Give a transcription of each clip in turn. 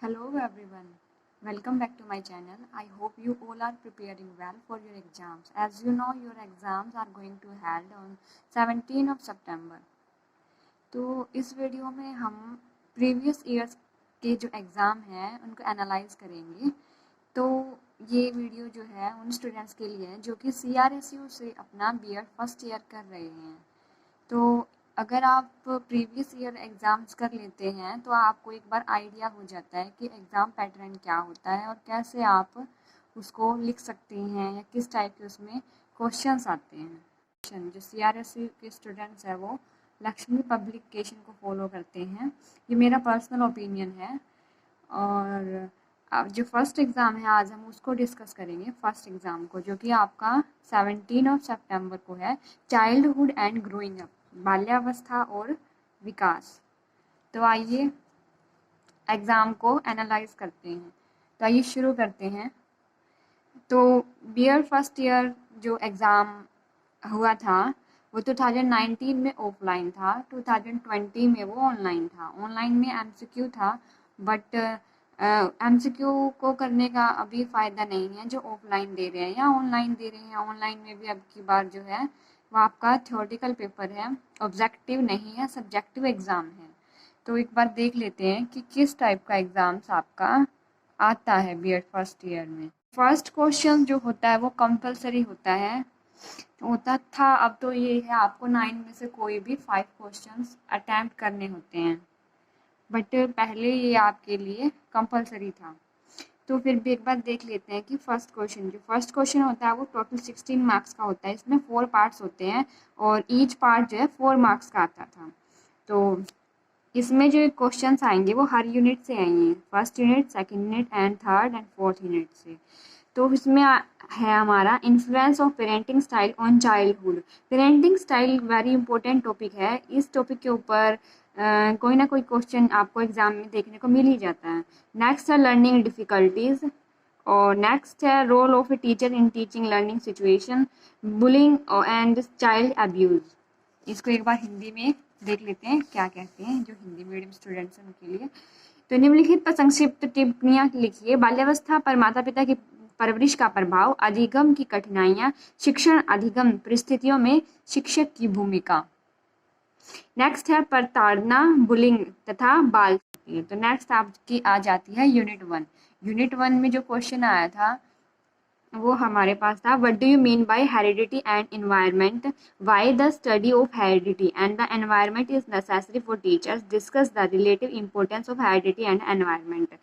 Hello everyone, welcome back to my channel. I hope you all are preparing well for your exams. As you know, your exams are going to held on 17 of September. तो इस video में हम previous years के जो exam हैं उनको analyse करेंगे। तो ये वीडियो जो है उन स्टूडेंट्स के लिए है जो कि CRSU से अपना बीएड फर्स्ट ईयर कर रहे हैं। तो अगर आप प्रीवियस ईयर एग्ज़ाम्स कर लेते हैं तो आपको एक बार आइडिया हो जाता है कि एग्ज़ाम पैटर्न क्या होता है और कैसे आप उसको लिख सकते हैं या किस टाइप के उसमें क्वेश्चंस आते हैं। जो CRSU के स्टूडेंट्स हैं वो लक्ष्मी पब्लिकेशन को फॉलो करते हैं, ये मेरा पर्सनल ओपिनियन है। और अब जो फर्स्ट एग्ज़ाम है आज हम उसको डिस्कस करेंगे, फर्स्ट एग्ज़ाम को, जो कि आपका 17 ऑफ सितंबर को है, चाइल्डहुड एंड ग्रोइंग अप, बाल्यावस्था और विकास। तो आइए एग्ज़ाम को एनालाइज करते हैं। तो आइए शुरू करते हैं। तो बीएड फर्स्ट ईयर जो एग्ज़ाम हुआ था वो 2019 में ऑफलाइन था, 2020 में वो ऑनलाइन था। ऑनलाइन में MCQ था, बट MCQ को करने का अभी फ़ायदा नहीं है जो ऑफलाइन दे रहे हैं या ऑनलाइन दे रहे हैं। ऑनलाइन में भी अब की बार जो है वो आपका थ्योरेटिकल पेपर है, ऑब्जेक्टिव नहीं है, सब्जेक्टिव एग्ज़ाम है। तो एक बार देख लेते हैं कि किस टाइप का एग्ज़ाम्स आपका आता है बीएड फर्स्ट ईयर में। फर्स्ट क्वेश्चन जो होता है वो कंपलसरी होता था। अब तो ये है आपको 9 में से कोई भी 5 क्वेश्चंस अटैम्प्ट करने होते हैं, बट पहले ये आपके लिए कंपलसरी था। तो फिर भी एक बार देख लेते हैं कि फर्स्ट क्वेश्चन होता है वो टोटल 16 मार्क्स का होता है। इसमें 4 पार्ट्स होते हैं और ईच पार्ट जो है 4 मार्क्स का आता था। तो इसमें जो क्वेश्चंस आएंगे वो हर यूनिट से आएंगे, first unit, second unit and third and fourth unit से। तो इसमें है हमारा influence of parenting style on childhood. Parenting style very important topic है। इस टॉपिक के ऊपर कोई ना कोई क्वेश्चन आपको एग्जाम में देखने को मिल ही जाता है। नेक्स्ट है लर्निंग डिफ़िकल्टीज, और नेक्स्ट है role of a teacher in teaching learning situation, bullying and child abuse. इसको एक बार हिंदी में देख लेते हैं क्या कहते हैं जो हिंदी मीडियम स्टूडेंट्स हैं उनके लिए। तो निम्नलिखित पर संक्षिप्त टिप्पणियाँ लिखिए। बाल्यावस्था पर माता पिता की परवरिश का प्रभाव, अधिगम की कठिनाइयाँ, शिक्षण अधिगम परिस्थितियों में शिक्षक की भूमिका। नेक्स्ट है प्रताड़ना, बुलिंग तथा बाल। तो नेक्स्ट आपकी आ जाती है यूनिट 1। यूनिट 1 में जो क्वेश्चन आया था वो हमारे पास था, what do you mean by heredity and environment, why the study of heredity and the environment is necessary for teachers, discuss the relative importance of heredity and environment.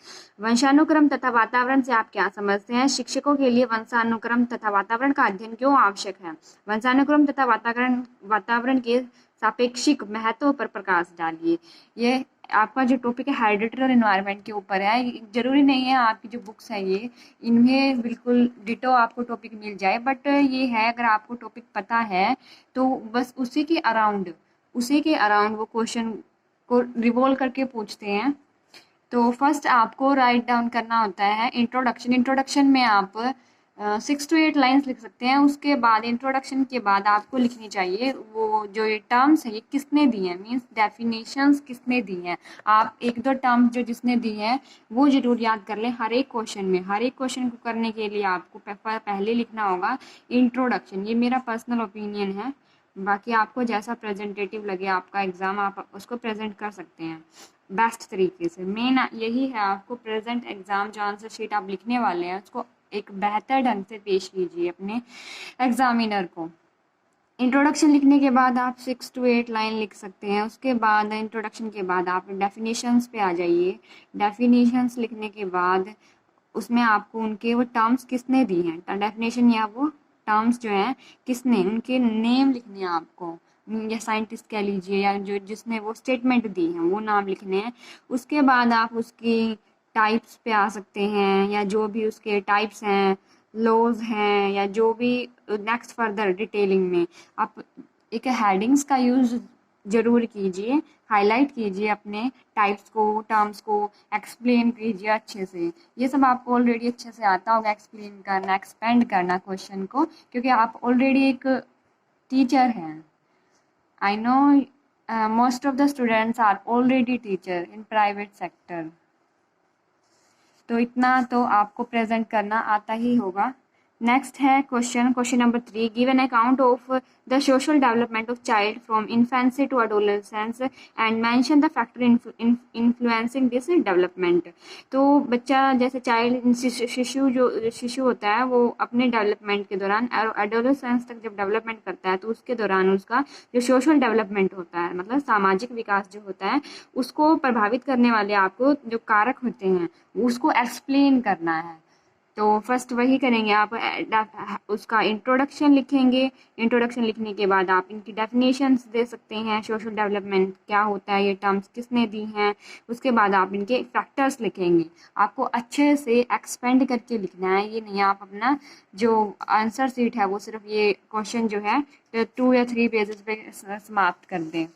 वंशानुक्रम तथा वातावरण से आप क्या समझते हैं? शिक्षकों के लिए वंशानुक्रम तथा वातावरण का अध्ययन क्यों आवश्यक है? वंशानुक्रम तथा वातावरण के सापेक्षिक महत्व पर प्रकाश डालिए। ये आपका जो टॉपिक है हेरिडिटी और एनवायरनमेंट के ऊपर है। जरूरी नहीं है आपकी जो बुक्स है ये इनमें बिल्कुल डिटो आपको टॉपिक मिल जाए, बट ये है अगर आपको टॉपिक पता है तो बस उसी के अराउंड वो क्वेश्चन को रिवॉल्व करके पूछते हैं। तो फर्स्ट आपको राइट डाउन करना होता है इंट्रोडक्शन में आप 6 to 8 लाइन्स लिख सकते हैं। उसके बाद इंट्रोडक्शन के बाद आपको लिखनी चाहिए वो जो ये टर्म्स है ये किसने दी हैं, मीन्स डेफिनेशंस किसने दी हैं। आप 1-2 टर्म्स जो जिसने दी हैं वो जरूर याद कर लें हर एक क्वेश्चन में। हर एक क्वेश्चन को करने के लिए आपको पहले लिखना होगा इंट्रोडक्शन। ये मेरा पर्सनल ओपिनियन है, बाकी आपको जैसा प्रेजेंटेटिव लगे आपका एग्ज़ाम आप उसको प्रेजेंट कर सकते हैं बेस्ट तरीके से। मेन यही है, आपको प्रेजेंट एग्ज़ाम जो आंसर शीट आप लिखने वाले हैं उसको एक बेहतर ढंग से पेश कीजिए अपने एग्जामिनर को। इंट्रोडक्शन लिखने के बाद आप 6 to 8 लाइन लिख सकते हैं। उसके बाद इंट्रोडक्शन के बाद आप डेफिनेशंस पे आ जाइए। डेफिनेशंस लिखने के बाद उसमें आपको उनके वो टर्म्स किसने दी हैं, डेफिनेशन या वो टर्म्स जो हैं किसने, उनके नेम लिखने हैं आपको, या साइंटिस्ट कह लीजिए या जो जिसने वो स्टेटमेंट दी है वो नाम लिखने हैं। उसके बाद आप उसकी टाइप्स पे आ सकते हैं या जो भी उसके टाइप्स हैं, लॉज हैं या जो भी नेक्स्ट फर्दर डिटेलिंग में आप एक हेडिंग्स का यूज़ ज़रूर कीजिए, हाईलाइट कीजिए अपने टाइप्स को, टर्म्स को एक्सप्लेन कीजिए अच्छे से। ये सब आपको ऑलरेडी अच्छे से आता होगा एक्सप्लेन करना, एक्सपेंड करना क्वेश्चन को, क्योंकि आप ऑलरेडी एक टीचर हैं। I know most of the students are already teacher in private sector. तो इतना तो आपको प्रेजेंट करना आता ही होगा। नेक्स्ट है question number 3, give an account of the social development of child from infancy to adolescence and mention the factor influencing this development. तो बच्चा जैसे चाइल्ड शिशु होता है वो अपने डेवलपमेंट के दौरान एडोलेसेंस तक जब डेवलपमेंट करता है तो उसके दौरान उसका जो सोशल डेवलपमेंट होता है मतलब सामाजिक विकास जो होता है उसको प्रभावित करने वाले आपको जो कारक होते हैं उसको एक्सप्लेन करना है। तो फर्स्ट वही करेंगे आप उसका इंट्रोडक्शन लिखेंगे। इंट्रोडक्शन लिखने के बाद आप इनकी डेफिनेशंस दे सकते हैं, सोशल डेवलपमेंट क्या होता है, ये टर्म्स किसने दी हैं। उसके बाद आप इनके फैक्टर्स लिखेंगे। आपको अच्छे से एक्सपेंड करके लिखना है, ये नहीं आप अपना जो आंसर सीट है वो सिर्फ ये क्वेश्चन जो है 2 या 3 पेजेस पे समाप्त कर दें।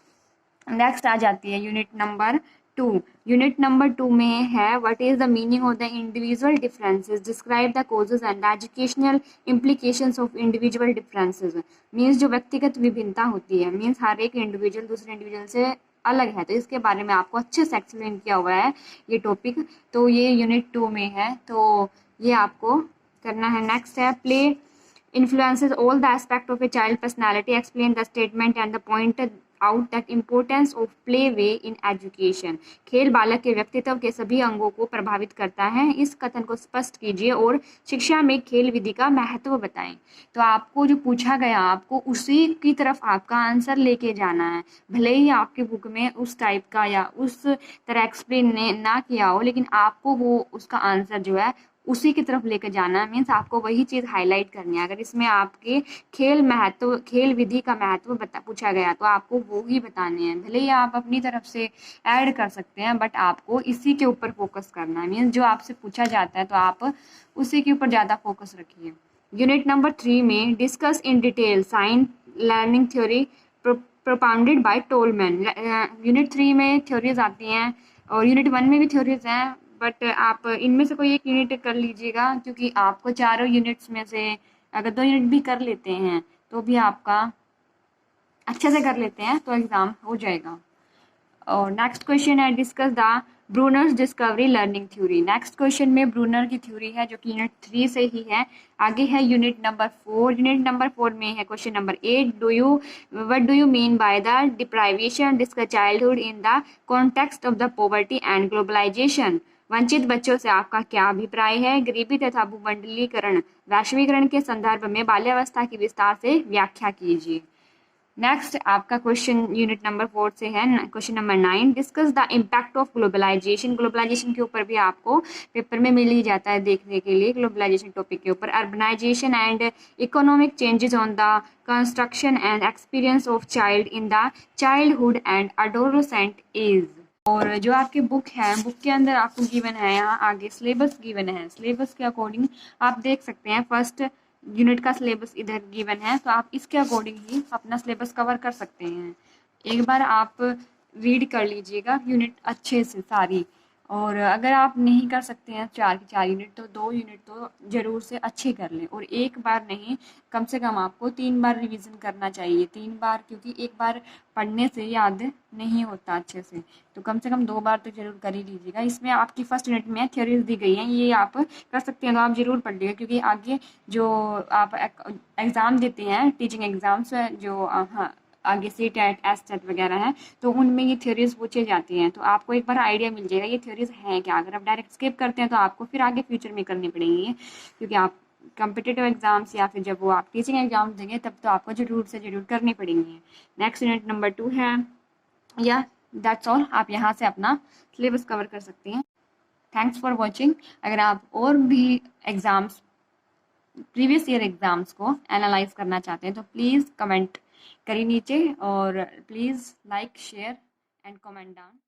नेक्स्ट आ जाती है यूनिट नंबर 2। यूनिट नंबर 2 में है what is the meaning of the individual differences, describe the causes and educational implications of individual differences. Means जो व्यक्तिगत विभिन्नता होती है, मीन्स हर एक इंडिविजुअल दूसरे इंडिविजुअल से अलग है, तो इसके बारे में आपको अच्छे से एक्सप्लेन किया हुआ है ये टॉपिक। तो ये यूनिट 2 में है, तो ये आपको करना है। नेक्स्ट है play influences all the aspect of a child personality, explain the statement and the point out that importance of play way in education। खेल बालक के व्यक्तित्व के सभी अंगों को प्रभावित करता है, इस कथन को स्पष्ट कीजिए और शिक्षा में खेल विधि का महत्व बताएं। तो आपको जो पूछा गया आपको उसी की तरफ आपका आंसर लेके जाना है, भले ही आपके बुक में उस टाइप का या उस तरह एक्सप्लेन ना किया हो, लेकिन आपको वो उसका आंसर जो है उसी की तरफ लेकर जाना है। मीन्स आपको वही चीज़ हाईलाइट करनी है। अगर इसमें आपके खेल विधि का महत्व पूछा गया तो आपको वो ही बताने हैं, भले ही आप अपनी तरफ से ऐड कर सकते हैं बट आपको इसी के ऊपर फोकस करना है। मीन्स जो आपसे पूछा जाता है तो आप उसी के ऊपर ज़्यादा फोकस रखिए। यूनिट नंबर 3 में discuss in detail science learning theory propounded bye Tolman. Unit 3 में थ्योरीज आती हैं और यूनिट 1 में भी थ्योरीज हैं, बट आप इनमें से कोई एक यूनिट कर लीजिएगा क्योंकि आपको चारों यूनिट्स में से अगर 2 यूनिट भी कर लेते हैं तो भी आपका अच्छे से कर लेते हैं तो एग्ज़ाम हो जाएगा। और नेक्स्ट क्वेश्चन है discuss the Brunner's discovery learning theory. Next question में ब्रूनर की थ्योरी है जो कि यूनिट 3 से ही है। आगे है यूनिट नंबर 4। यूनिट नंबर 4 में है question number 8, what do you mean by the deprivation discuss childhood in the context of the poverty and globalization. वंचित बच्चों से आपका क्या अभिप्राय है, गरीबी तथा भूमंडलीकरण वैश्वीकरण के संदर्भ में बाल्यावस्था की विस्तार से व्याख्या कीजिए। नेक्स्ट आपका क्वेश्चन यूनिट नंबर 4 से है question number 9, discuss the impact of globalization. Globalization के ऊपर भी आपको पेपर में मिल ही जाता है देखने के लिए, ग्लोबलाइजेशन टॉपिक के ऊपर। Urbanization and economic changes on the construction and experience of child in the childhood and adolescent age. और जो आपकी बुक है, बुक के अंदर आपको गिवन है यहाँ आगे सिलेबस गिवन है। सिलेबस के अकॉर्डिंग आप देख सकते हैं फर्स्ट यूनिट का सिलेबस इधर गिवन है, तो आप इसके अकॉर्डिंग ही अपना सिलेबस कवर कर सकते हैं। एक बार आप रीड कर लीजिएगा यूनिट अच्छे से सारी, और अगर आप नहीं कर सकते हैं 4 की 4 यूनिट तो 2 यूनिट तो ज़रूर से अच्छे कर लें। और एक बार नहीं, कम से कम आपको 3 बार रिवीजन करना चाहिए। 3 बार, क्योंकि एक बार पढ़ने से याद नहीं होता अच्छे से, तो कम से कम 2 बार तो ज़रूर कर ही लीजिएगा। इसमें आपकी फर्स्ट यूनिट में थ्योरीज दी गई हैं, ये आप कर सकते हैं तो आप ज़रूर पढ़ लीजिएगा, क्योंकि आगे जो आप एग्ज़ाम देते हैं टीचिंग एग्ज़ाम्स जो हाँ आगे CTET STET वगैरह हैं, तो उनमें ये थ्योरीज पूछे जाती हैं, तो आपको एक बार आइडिया मिल जाएगा ये थ्योरीज हैं क्या। अगर आप डायरेक्ट स्किप करते हैं तो आपको फिर आगे फ्यूचर में करनी पड़ेंगी, क्योंकि आप कम्पिटिटिव एग्जाम्स या फिर जब वो आप टीचिंग एग्जाम देंगे तब तो आपको जरूर से जरूर करनी पड़ेंगी। नेक्स्ट यूनिट नंबर 2 है, या दैट्स ऑल। आप यहाँ से अपना सिलेबस कवर कर सकते हैं। Thanks for watching. अगर आप और भी एग्ज़ाम्स प्रीवियस ईयर एग्ज़ाम्स को एनालाइज करना चाहते हैं तो प्लीज़ कमेंट करिए नीचे, और please like share and comment down.